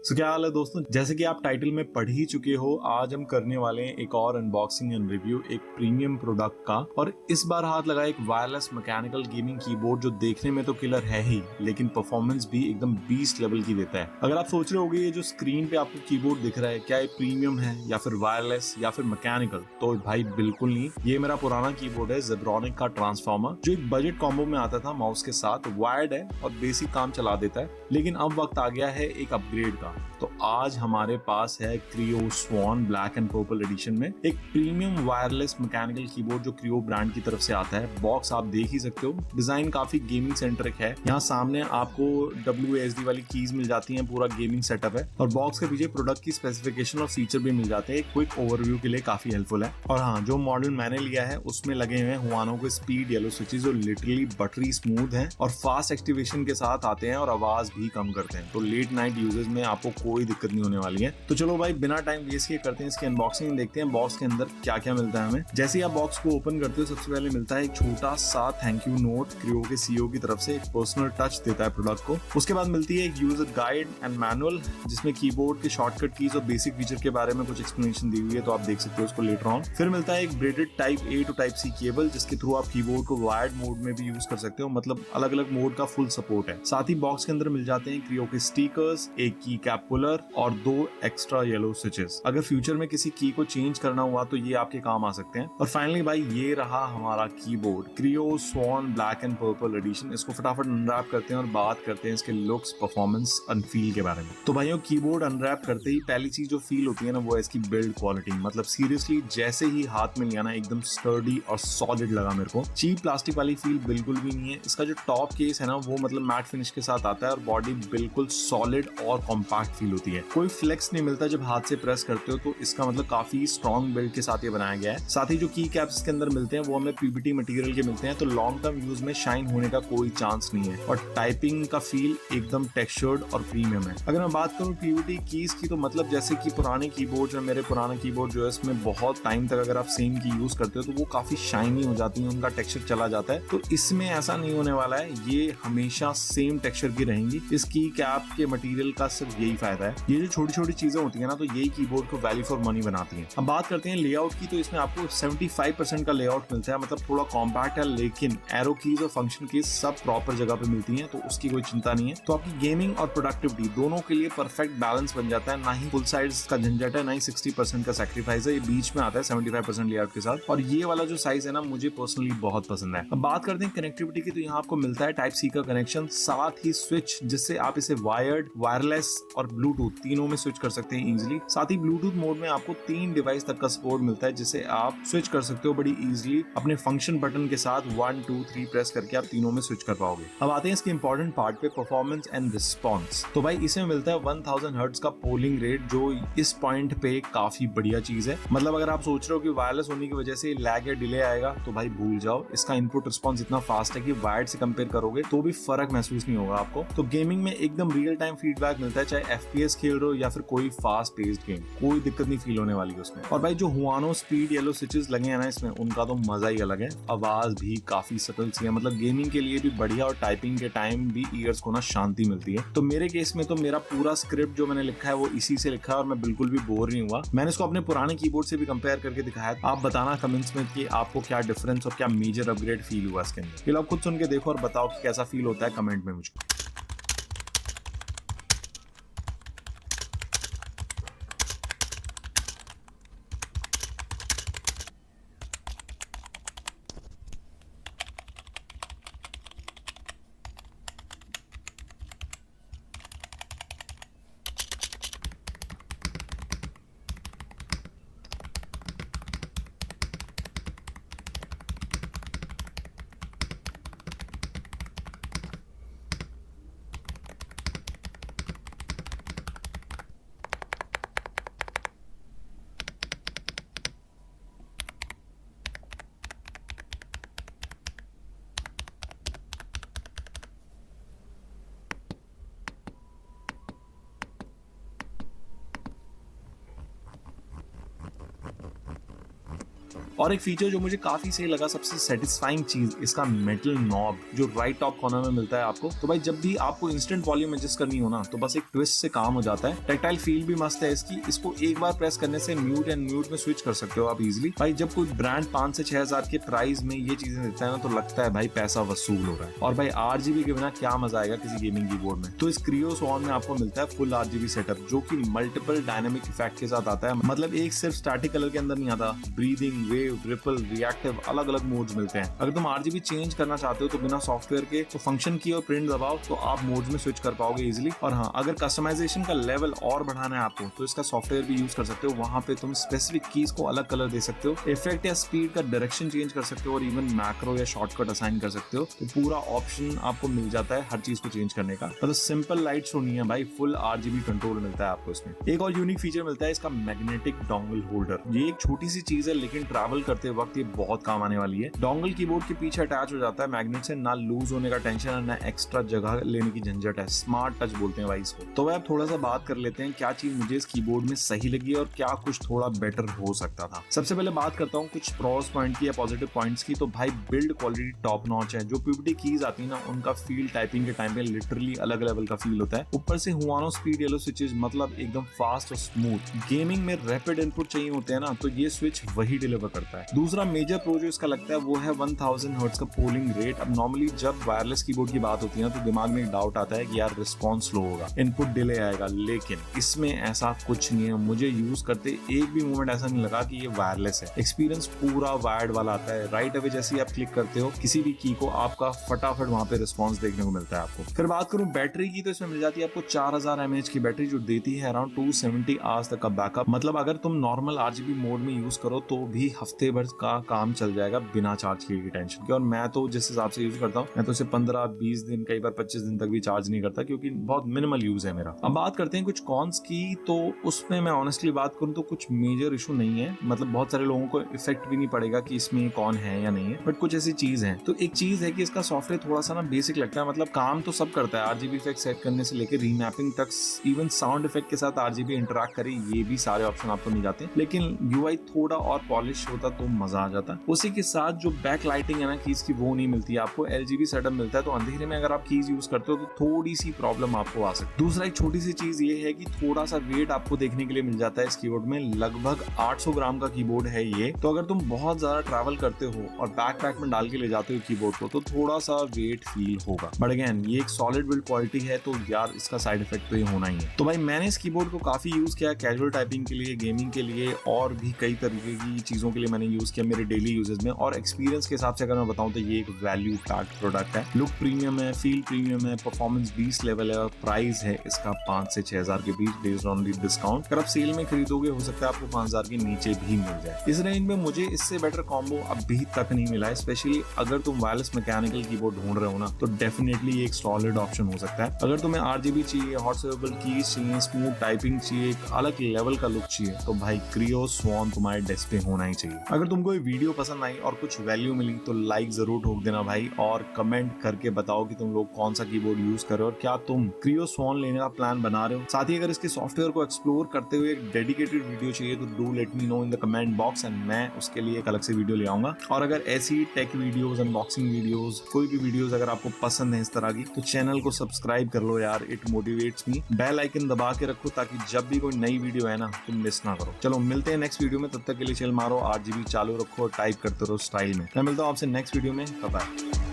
क्या हाल है दोस्तों। जैसे कि आप टाइटल में पढ़ ही चुके हो, आज हम करने वाले हैं एक और अनबॉक्सिंग एंड रिव्यू एक प्रीमियम प्रोडक्ट का। और इस बार हाथ लगा एक वायरलेस मैकेनिकल गेमिंग कीबोर्ड जो देखने में तो किलर है ही, लेकिन परफॉर्मेंस भी एकदम बीस्ट लेवल की देता है। अगर आप सोच रहे होगे ये जो स्क्रीन पे आपको कीबोर्ड दिख रहा है क्या ये प्रीमियम है या फिर वायरलेस या फिर मैकेनिकल, तो भाई बिल्कुल नहीं। ये मेरा पुराना कीबोर्ड है जेब्रॉनिक का ट्रांसफॉर्मर, जो एक बजट कॉम्बो में आता था। माउस के साथ वायर्ड है और बेसिक काम चला देता है, लेकिन अब वक्त आ गया है एक अपग्रेड का। तो आज हमारे पास है Kreo swan black and purple edition में एक प्रीमियम वायरलेस मैकेनिकल कीबोर्ड जो क्रियो ब्रांड की तरफ से आता है। बॉक्स आप देख ही सकते हो, डिजाइन काफी गेमिंग सेंट्रिक है। यहाँ सामने आपको WASD वाली कीज मिल जाती हैं, पूरा गेमिंग सेटअप है। और बॉक्स के पीछे प्रोडक्ट की स्पेसिफिकेशन और फीचर भी मिल जाते हैं। एक क्विक ओवरव्यू के लिए काफी हेल्पफुल है। और हाँ, जो मॉडल मैंने लिया है उसमें लगे हुए हैं हुआनो के स्पीड येलो स्विचेस जो लिटरली बटरी स्मूथ हैं और फास्ट एक्टिवेशन के साथ आते हैं और आवाज भी कम करते हैं। तो लेट नाइट यूजेस में आपको कोई दिक्कत नहीं होने वाली है। तो चलो भाई बिना टाइम वेस्ट किए करते हैं इसकी अनबॉक्सिंग, देखते हैं बॉक्स के अंदर क्या क्या मिलता है हमें। जैसे ही आप बॉक्स को ओपन करते हो सबसे पहले मिलता है एक छोटा सा थैंक यू नोट क्रियो के CEO की तरफ से, एक पर्सनल टच देता है प्रोडक्ट को। उसके बाद मिलती है एक यूजर गाइड एंड मैनुअल जिसमें कीबोर्ड के शॉर्टकट कीज और बेसिक फीचर के बारे में कुछ एक्सप्लेनेशन दी हुई है, तो आप देख सकते हो उसको लेटर ऑन। फिर मिलता है एक braided type A to type C cable जिसके थ्रू आप कीबोर्ड को वायर्ड मोड में भी यूज कर सकते हो, मतलब अलग अलग मोड का फुल सपोर्ट है। साथ ही बॉक्स के अंदर मिल जाते हैं क्रियो के स्टिकर्स, एक की कैप पुलर और 2 एक्स्ट्रा येलो स्विचेस। अगर फ्यूचर में किसी की को चेंज करना हुआ तो ये आपके काम आ सकते हैं। और फाइनली भाई ये रहा हमारा keyboard Kreo swan black and purple edition. इसको फटाफट अनरैप करते हैं और बात करते हैं इसके लुक्स, परफॉर्मेंस एंड फील के बारे में। तो भाइयों कीबोर्ड अनरैप करते ही पहली चीज जो फील होती है ना वो है इसकी बिल्ड क्वालिटी। मतलब सीरियसली जैसे ही हाथ में लिया ना एकदम स्टर्डी और सॉलिड लगा मेरे को। चीप प्लास्टिक वाली फील बिल्कुल भी नहीं है। इसका जो टॉप केस है ना वो मतलब मैट फिनिश के साथ आता है और बॉडी बिल्कुल सॉलिड और कॉम्पैक्ट फील होती है। कोई फ्लेक्स नहीं मिलता जब हाथ से प्रेस करते हो, तो इसका मतलब काफी स्ट्रॉन्ग बिल्ड के साथ ये बनाया गया है। साथ ही जो की कैप्स के अंदर मिलते हैं वो हमें PBT मटेरियल के मिलते हैं, तो लॉन्ग टर्म यूज में शाइन होने का कोई चांस नहीं है। और टाइपिंग का फील एकदम टेक्सचर्ड और प्रीमियम है। अगर मैं बात करूं PBT कीज की, तो मतलब जैसे कि पुराने कीबोर्ड जो मेरे पुराना कीबोर्ड जो है इसमें बहुत टाइम तक अगर आप सेम की यूज करते हो तो वो काफी शाइनी हो जाती है, उनका टेक्सचर चला जाता है। तो इसमें ऐसा नहीं होने वाला है, ये हमेशा सेम टेक्सचर की रहेंगी। इस की कैप के मटेरियल का सिर्फ यही फायदा है। ये जो छोटी छोटी चीजें होती है ना, तो यही कीबोर्ड को वैल्यू फॉर मनी बनाती हैं। अब बात करते हैं लेआउट की, तो इसमें आपको 75% का लेआउट मिलता है, मतलब थोड़ा कॉम्पैक्ट है, लेकिन एरो कीज और फंक्शन कीज सब प्रॉपर जगह पे मिलती हैं, तो उसकी कोई चिंता नहीं है। तो आपकी गेमिंग और प्रोडक्टिविटी दोनों के लिए परफेक्ट बैलेंस बन जाता है। ना ही फुल साइज का झंझट है, ना ही 60% का सैक्रिफाइस है। ये बीच में आता है 75% लेआउट के साथ। और ये वाला जो साइज है ना मुझे पर्सनली बहुत पसंद है। अब बात करते हैं कनेक्टिविटी की, तो यहाँ आपको मिलता है टाइप C का कनेक्शन, साथ ही स्विच जिससे आप इसे वायर्ड, वायरलेस और ब्लूटूथ तीनों में स्विच कर सकते हैं इजीली। साथ ही ब्लूटूथ मोड में आपको 3 डिवाइस तक का सपोर्ट मिलता है जिसे आप स्विच कर सकते हो बड़ी इजीली अपने फंक्शन बटन के साथ। 1 2 3 प्रेस करके आप तीनों में स्विच कर पाओगे। अब आते हैं इसके इंपॉर्टेंट पार्ट पे, परफॉर्मेंस एंड रिस्पॉन्स। तो भाई इसमें मिलता है 1000 हर्ट्ज का पोलिंग रेट, जो इस पॉइंट पे काफी बढ़िया चीज है। मतलब अगर आप सोच रहे हो कि वायरलेस होने की वजह से लैग या डिले आएगा, तो भाई भूल जाओ। इसका इनपुट रिस्पॉन्स इतना फास्ट है कि वायर्ड से कंपेयर करोगे तो भी फर्क महसूस नहीं होगा आपको। तो गेमिंग में एकदम रियल टाइम फीडबैक मिलता है, चाहे FPS खेल रहे हो या फिर कोई फास्ट पेस्ड गेम, कोई दिक्कत नहीं फील होने वाली है उसमें। और भाई जो हुआनो स्पीड येलो स्विचेस लगे हैं ना इसमें, उनका तो मजा ही अलग है। आवाज भी काफी सटल सी है, मतलब गेमिंग के लिए भी बढ़िया और टाइपिंग के टाइम भी ईयर्स को ना शांति मिलती है। तो मेरे केस में तो मेरा पूरा स्क्रिप्ट जो मैंने लिखा है वो इसी से लिखा है और मैं बिल्कुल भी बोर नहीं हुआ। मैंने इसको अपने पुराने कीबोर्ड से भी कंपेयर करके दिखाया। आप बताना कमेंट्स में कि आपको क्या डिफरेंस और क्या मेजर अपग्रेड फील हुआ इसके अंदर। फिर आप खुद सुन के देखो और बताओ कि कैसा फील होता है कमेंट में मुझको। और एक फीचर जो मुझे काफी सही लगा, सबसे सेटिस्फाइंग चीज, इसका मेटल नॉब जो राइट टॉप कॉर्नर में मिलता है आपको। तो भाई जब भी आपको इंस्टेंट वॉल्यूम एडजस्ट करनी हो ना, तो बस एक ट्विस्ट से काम हो जाता है। टेक्टाइल फील भी मस्त है इसकी। इसको एक बार प्रेस करने से म्यूट एंड म्यूट में स्विच कर सकते हो आप इजीली। भाई जब कोई ब्रांड 5 से 6 हजार के प्राइस में ये चीजें देता है ना, तो लगता है भाई पैसा वसूल हो रहा है। और भाई RGB के बिना क्या मजा आएगा किसी गेमिंग कीबोर्ड में। तो इस क्रियो स्वान में आपको मिलता है फुल RGB सेटअप, जो कि मल्टीपल डायनामिक इफेक्ट के साथ आता है। मतलब एक सिर्फ स्टैटिक कलर के अंदर नहीं आता, ब्रीदिंग, वेव, रिपल, रिएक्टिव, अलग अलग मोड्स मिलते हैं। अगर तुम RGB चेंज करना चाहते हो तो बिना सॉफ्टवेयर के तो फंक्शन की और प्रिंट दबाओ तो आप मोड्स में स्विच कर पाओगे इजीली। और हाँ, अगर कस्टमाइजेशन का लेवल और बढ़ाना है आपको तो इसका सॉफ्टवेयर भी यूज कर सकते हो। वहां पे तुम स्पेसिफिक कीज को अलग कलर दे सकते हो, इफेक्ट या स्पीड का डायरेक्शन चेंज कर सकते हो, और इवन मैक्रो या शॉर्टकट असाइन कर सकते हो। तो पूरा ऑप्शन आपको मिल जाता है हर चीज को चेंज करने का। मतलब सिंपल लाइट्स तो नहीं है भाई, फुल RGB कंट्रोल मिलता है आपको इसमें। एक और यूनिक फीचर मिलता है इसका मैग्नेटिक डोंगल होल्डर। ये एक छोटी सी चीज है लेकिन ट्रैवल करते वक्त ये बहुत काम आने वाली है। डोंगल कीबोर्ड के पीछे अटैच हो जाता है मैग्नेट से, ना लूज होने का टेंशन है, ना एक्स्ट्रा जगह लेने की झंझट है। स्मार्ट टच बोलते हैं भाई इसको। तो भाई अब थोड़ा सा बात कर लेते हैं क्या चीज मुझे इस कीबोर्ड में सही लगी और क्या कुछ थोड़ा बेटर हो सकता था। सबसे पहले बात करता हूँ कुछ प्रोस पॉइंट की या पॉजिटिव पॉइंट्स की। तो भाई बिल्ड क्वालिटी टॉप नॉच है। जो PVD कीज आती है ना, उनका फील टाइपिंग के टाइम पे लिटरली अलग लेवल का फील होता है। ऊपर से हुआनो स्पीड येलो स्विचेस, मतलब एकदम फास्ट और स्मूथ। गेमिंग में रैपिड इनपुट चाहिए होते हैं ना, तो ये स्विच वही डिलीवर करता है। दूसरा मेजर प्रो जो इसका लगता है वो है 1000 हर्ट्ज का पोलिंग रेट। अब नॉर्मली जब वायरलेस कीबोर्ड की बात होती है तो दिमाग में एक डाउट आता है कि यार रिस्पॉन्स स्लो होगा, इनपुट डिले आएगा, लेकिन इसमें ऐसा कुछ नहीं है। मुझे यूज करते एक भी मोमेंट ऐसा नहीं लगा कि ये वायरलेस है। एक्सपीरियंस पूरा वायर्ड वाला आता है। राइट अवे जैसे ही आप क्लिक करते हो किसी भी की को, आपका फटाफट वहां पे रिस्पॉन्स देखने को मिलता है आपको। फिर बात करूं बैटरी की, तो इसमें मिल जाती है आपको 4000 mAh की बैटरी, जो देती है अराउंड 270 आवर्स तक का बैकअप। मतलब अगर तुम नॉर्मल RGB मोड में यूज करो तो भी हफ्ते भर का काम चल जाएगा बिना चार्ज किए की टेंशन के। और मैं तो जिस हिसाब से यूज करता हूँ, मैं तो इसे 15-20 दिन, कई बार 25 दिन तक भी चार्ज नहीं करता, क्योंकि बहुत मिनिमल यूज है मेरा। अब बात करते हैं कुछ कॉन्स की। तो उसमें मैं ऑनेस्टली बात करूं तो कुछ मेजर इशू नहीं है। मतलब बहुत सारे लोगों को इफेक्ट भी नहीं पड़ेगा कि इसमें कौन है या नहीं है, बट कुछ ऐसी चीज है। तो एक चीज है कि इसका सॉफ्टवेयर थोड़ा सा ना बेसिक लगता है। मतलब काम तो सब करता है, RGB इफेक्ट सेट करने से लेकर रीमैपिंग तक, इवन साउंड इफेक्ट के साथ RGB इंटरैक्ट करे, ये भी सारे ऑप्शन आपको मिल जाते हैं। लेकिन UI थोड़ा और पॉलिश होता तो मजा आ जाता। उसी के साथ जो बैक लाइटिंग है ना कीज की, वो नहीं मिलती है आपको। LGB सेटअप मिलता है, तो अंधेरे में अगर आप कीज यूज करते हो तो थोड़ी सी प्रॉब्लम आपको आ सकती है। दूसरा एक छोटी सी चीज ये है कि थोड़ा सा वेट आपको देखने के लिए मिल जाता है इस कीबोर्ड में। लगभग 800 ग्राम का कीबोर्ड है ये। तो अगर तुम बहुत ज्यादा ट्रैवल करते हो और बैकपैक में डाल के ले जाते हो कीबोर्ड को, तो थोड़ा सा वेट फील होगा। बट अगेन ये एक सॉलिड बिल्ड क्वालिटी है, तो यार इसका साइड इफेक्ट तो ये होना ही है। तो भाई मैंने इस कीबोर्ड को काफी यूज किया, कैजुअल टाइपिंग के लिए, गेमिंग के लिए, और भी कई तरीके की चीजों के लिए मैंने यूज किया मेरे डेली यूजेस में। और एक्सपीरियंस के हिसाब से अगर मैं बताऊं तो ये एक वैल्यू पैक्ड प्रोडक्ट है। लुक प्रीमियम है, फील प्रीमियम है, परफॉर्मेंस 20 लेवल है, और प्राइस है इसका 5 से 6000 के बीच बेस्ड ऑन दी डिस्काउंट। अगर आप सेल में खरीदोगे हो सकता है आपको 5000 के नीचे भी मिल जाए। इस रेंज में मुझे इससे बेटर कॉम्बो अभी तक नहीं मिला है। स्पेशली अगर तुम वायरलेस मैकेनिकल कीबोर्ड ढूंढ रहे हो ना, तो डेफिनेटली एक सॉलिड ऑप्शन हो सकता है। अगर तुम्हें RGB चाहिए, हॉट स्विवेबल कीज चाहिए, स्मूथ टाइपिंग चाहिए, एक अलग लेवल का लुक चाहिए, तो भाई क्रियो स्वान तुम्हारे डेस्क पे होना ही चाहिए। अगर तुमको ये वीडियो पसंद आई और कुछ वैल्यू मिली तो लाइक जरूर ठोक देना भाई, और कमेंट करके बताओ कि तुम लोग कौन सा कीबोर्ड यूज कर रहे हो और क्या तुम क्रियो स्वान लेने का प्लान बना रहे हो। साथ ही अगर इसके सॉफ्टवेयर को एक्सप्लोर करते हुए एक डेडिकेटेड वीडियो चाहिए तो do let me know in the comment box, and मैं उसके लिए एक अलग से वीडियो ले आऊंगा। और अगर ऐसी टेक वीडियोस, अनबॉक्सिंग वीडियोस, कोई भी वीडियोस अगर आपको पसंद है इस तरह की, तो चैनल को सब्सक्राइब कर लो यार, it motivates me. Bell icon दबा के रखो ताकि जब भी कोई नई वीडियो है ना, तुम मिस ना करो। चलो मिलते हैं नेक्स्ट वीडियो में, तब तक के लिए चिल मारो, RGB चालू रखो और टाइप करते रहो स्टाइल में। मैं मिलता हूँ आपसे नेक्स्ट वीडियो में, बाय बाय।